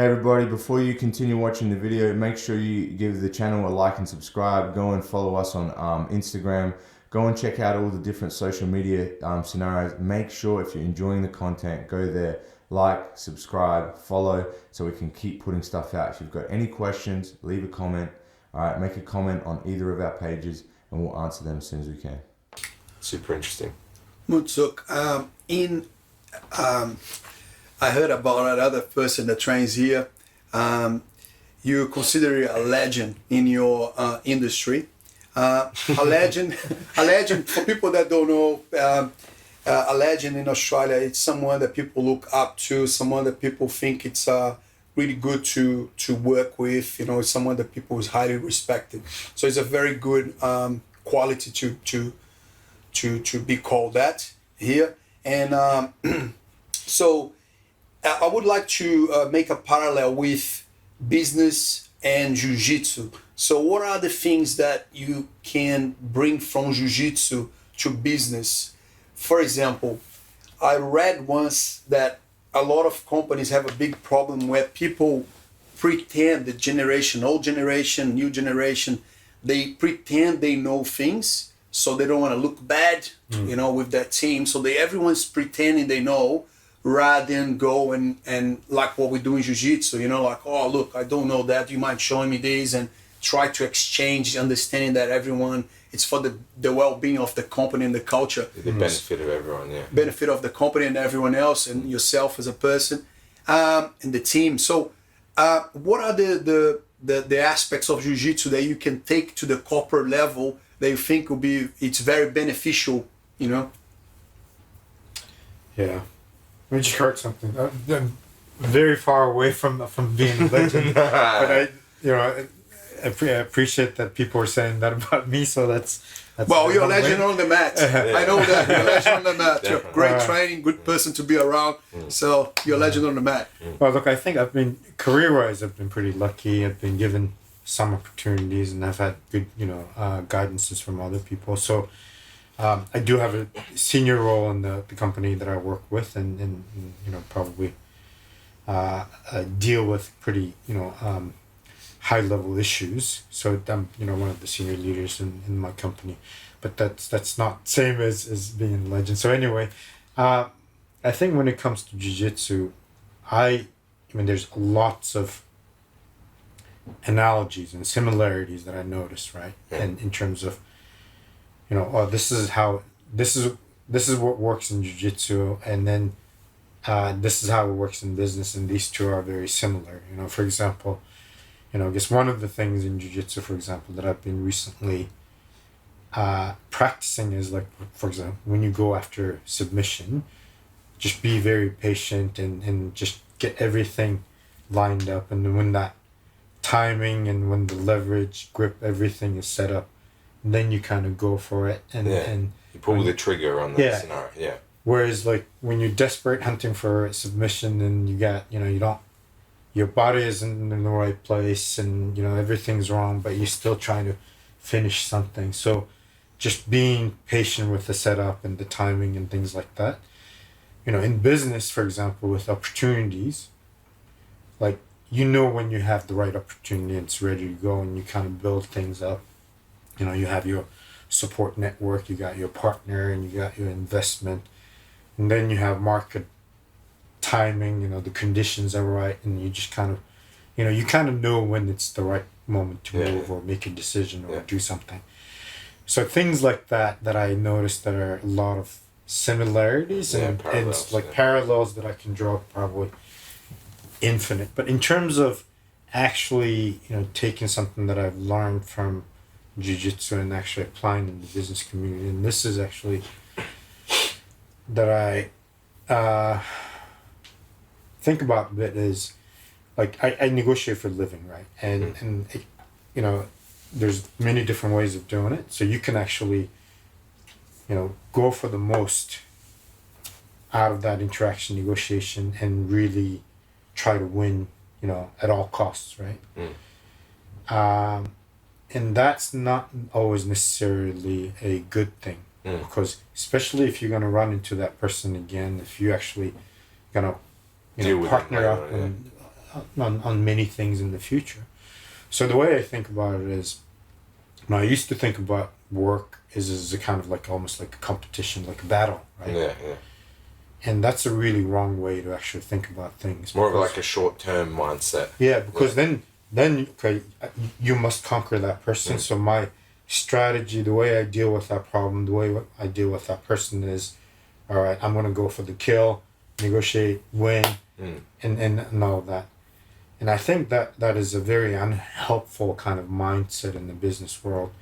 Hey everybody, before you continue watching the video, make sure you give the channel a like and subscribe. Go and follow us on Instagram. Go and check out all the different social media scenarios. Make sure if you're enjoying the content, go there, like, subscribe, follow, so we can keep putting stuff out. If you've got any questions, leave a comment. All right, make a comment on either of our pages and we'll answer them as soon as we can. Super interesting. Mutsuk, I heard about another person that trains here. You consider a legend in your industry. A legend for people that don't know, a legend in Australia, it's someone that people look up to, someone that people think it's really good to work with. You know, someone that people is highly respected. So it's a very good quality to be called that here. And so I would like to make a parallel with business and jiu-jitsu. So what are the things that you can bring from jiu-jitsu to business? For example, I read once that a lot of companies have a big problem where people pretend, the generation, old generation, new generation, they pretend they know things, so they don't want to look bad, you know, with that team. So everyone's pretending they know, rather than go and like what we do in jiu-jitsu, you know, like, oh, look, I don't know that, you mind showing me this, and try to exchange, understanding that everyone, it's for the well-being of the company and the culture. The benefit of everyone, yeah. Benefit of the company and everyone else, and yourself as a person, and the team. So what are the aspects of jiu-jitsu that you can take to the corporate level that you think will be, it's very beneficial, you know? Yeah. Let me just correct something. I'm very far away from being a legend, but I appreciate that people are saying that about me. So that's well, you're a legend on the mat. I know that you're a legend on the mat. You're great training, good person to be around. So you're a legend on the mat. Well, look, I think I've been career-wise, I've been pretty lucky. I've been given some opportunities, and I've had good, guidances from other people. So. I do have a senior role in the company that I work with, and probably deal with pretty high level issues. So I'm one of the senior leaders in my company, but that's not same as being a legend. So anyway, I think when it comes to jiu-jitsu, there's lots of analogies and similarities that I notice, right? And in terms of this is what works in jiu-jitsu, and then this is how it works in business, and these two are very similar. For example, I guess one of the things in jiu-jitsu, for example, that I've been recently practicing is, like, for example, when you go after submission, just be very patient and just get everything lined up, and then when that timing and when the leverage, grip, everything is set up, then you kind of go for it, and you pull the trigger on that scenario. Yeah. Whereas, like, when you're desperate hunting for a submission, and you got your body isn't in the right place, and everything's wrong, but you're still trying to finish something. So just being patient with the setup and the timing and things like that. In business, for example, with opportunities, like, when you have the right opportunity, it's ready to go, and you kind of build things up. You have your support network, you got your partner, and you got your investment, and then you have market timing, the conditions are right, and you just kind of, you kind of know when it's the right moment to move or make a decision or do something. So things like that I noticed that are a lot of similarities and parallels, parallels that I can draw, probably infinite. But in terms of actually, taking something that I've learned from jiu-jitsu and actually applying in the business community, and this is actually that I think about a bit, is like I negotiate for a living, right? And there's many different ways of doing it. So you can actually go for the most out of that interaction, negotiation, and really try to win at all costs, right? And that's not always necessarily a good thing, because especially if you're going to run into that person again, if you actually going to partner up and on many things in the future. So the way I think about it is, I used to think about work as a kind of like almost like a competition, like a battle, right? Yeah, yeah. And that's a really wrong way to actually think about things. More of like a short-term mindset. Yeah, because then okay, you must conquer that person. So my strategy, the way I deal with that problem, the way I deal with that person is, all right, I'm gonna go for the kill, negotiate, win, and all of that. And I think that is a very unhelpful kind of mindset in the business world.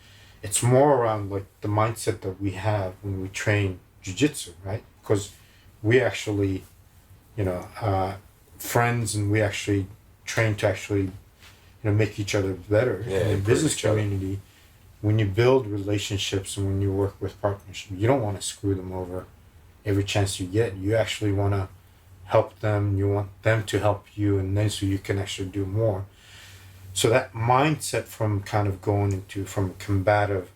It's more around like the mindset that we have when we train jiu-jitsu, right? Because we actually, friends, and we actually train to actually, make each other better. Yeah, in the business each other. community, when you build relationships and when you work with partnership, you don't want to screw them over every chance you get. You actually want to help them. You want them to help you, and then so you can actually do more. So that mindset from kind of going into from combative,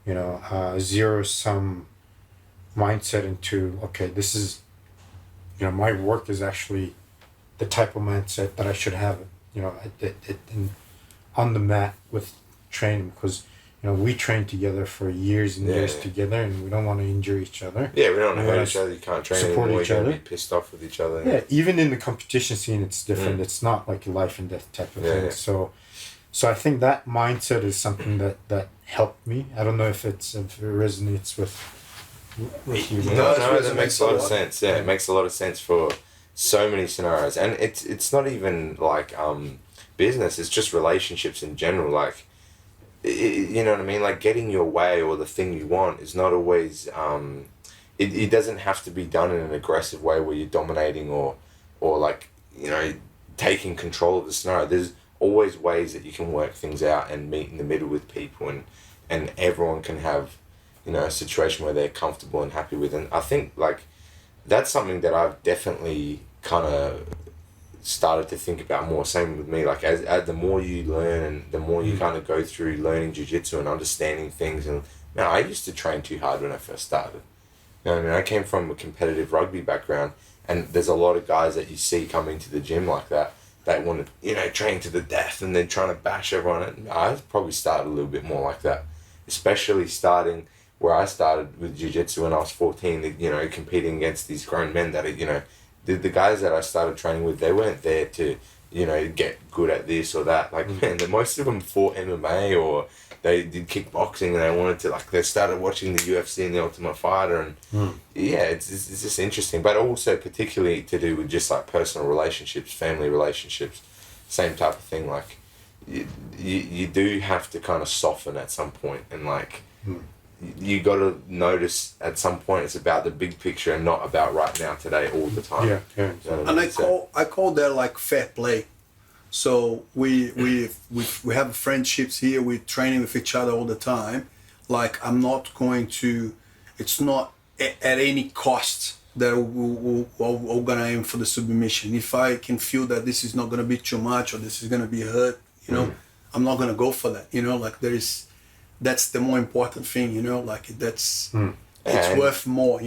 zero-sum mindset into, okay, this is, my work is actually the type of mindset that I should have, on the mat with training, because we train together for years and years together, and we don't want to injure each other. Yeah, we don't want to hurt each other. You can't train support anymore. each You're other. gonna be pissed off with each other. Yeah, even in the competition scene, it's different. It's not like a life and death type of thing. Yeah. So I think that mindset is something that helped me. I don't know if it resonates with you. No, that makes a lot of sense. Yeah, it makes a lot of sense for so many scenarios, and it's not even like business. It's just relationships in general. Like, you know what I mean? Like getting your way or the thing you want is not always. It doesn't have to be done in an aggressive way where you're dominating or like taking control of the scenario. There's always ways that you can work things out and meet in the middle with people, and everyone can have a situation where they're comfortable and happy with. And I think like that's something that I've definitely kind of started to think about more. Same with me, like as the more you learn and the more you kind of go through learning jiu-jitsu and understanding things. And I used to train too hard when I first started. I came from a competitive rugby background, and there's a lot of guys that you see coming to the gym like that. They want to, train to the death and then trying to bash everyone. And I probably started a little bit more like that, especially starting where I started with jiu-jitsu when I was 14, competing against these grown men that are, the guys that I started training with, they weren't there to, get good at this or that. Like, man, most of them fought MMA or they did kickboxing, and they wanted to, they started watching the UFC and the Ultimate Fighter. And yeah, it's just interesting. But also particularly to do with just like personal relationships, family relationships, same type of thing. Like, you do have to kind of soften at some point, and you got to notice at some point it's about the big picture and not about right now, today, all the time. Yeah. And I call that like fair play. So we have friendships here. We're training with each other all the time. Like, I'm not going to. It's not at any cost that we're gonna aim for the submission. If I can feel that this is not gonna be too much or this is gonna be hurt, I'm not gonna go for that. Like that's the more important thing. Like it's worth more.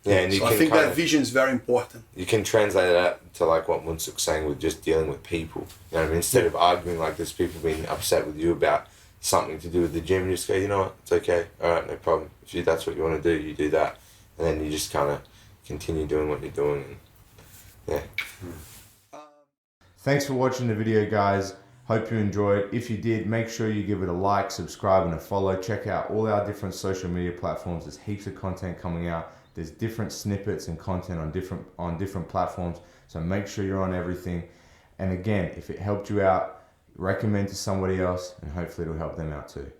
Yeah, and so I think that vision is very important. You can translate that to like what Munsuk's saying with just dealing with people. Instead of arguing like there's people being upset with you about something to do with the gym, you just go, you know what, it's okay, all right, no problem. If that's what you want to do, you do that. And then you just kind of continue doing what you're doing. And, yeah. Thanks for watching the video, guys. Hope you enjoyed. If you did, make sure you give it a like, subscribe, and a follow. Check out all our different social media platforms. There's heaps of content coming out. There's different snippets and content on different platforms. So make sure you're on everything. And again, if it helped you out, recommend to somebody else, and hopefully it'll help them out too.